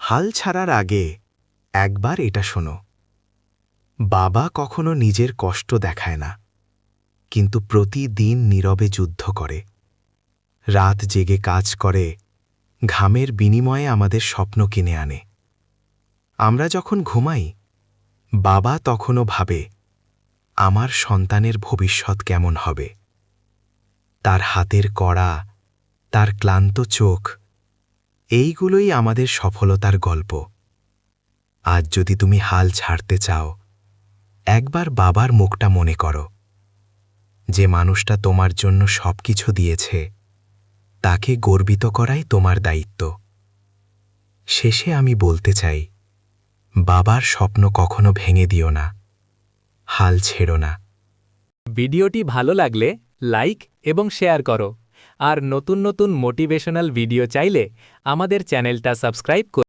হাল ছাড়ার আগে একবার এটা শোনো। বাবা কখনো নিজের কষ্ট দেখায় না, কিন্তু প্রতিদিন নীরবে যুদ্ধ করে, রাত জেগে কাজ করে, ঘামের বিনিময়ে আমাদের স্বপ্ন কিনে আনে। আমরা যখন ঘুমাই, বাবা তখনও ভাবে আমার সন্তানের ভবিষ্যৎ কেমন হবে। তার হাতের কড়া, তার ক্লান্ত চোখ, এইগুলোই আমাদের সফলতার গল্প। আজ যদি তুমি হাল ছাড়তে চাও, একবার বাবার মুখটা মনে করো। যে মানুষটা তোমার জন্য সবকিছু দিয়েছে, তাকে গর্বিত করাই তোমার দায়িত্ব। শেষে আমি বলতে চাই, বাবার স্বপ্ন কখনো ভেঙে দিও না, হাল ছেড়ো না। ভিডিওটি ভালো লাগলে লাইক এবং শেয়ার করো। আর নতুন নতুন মোটিভেশনাল ভিডিও চাইলে আমাদের চ্যানেলটা সাবস্ক্রাইব করো।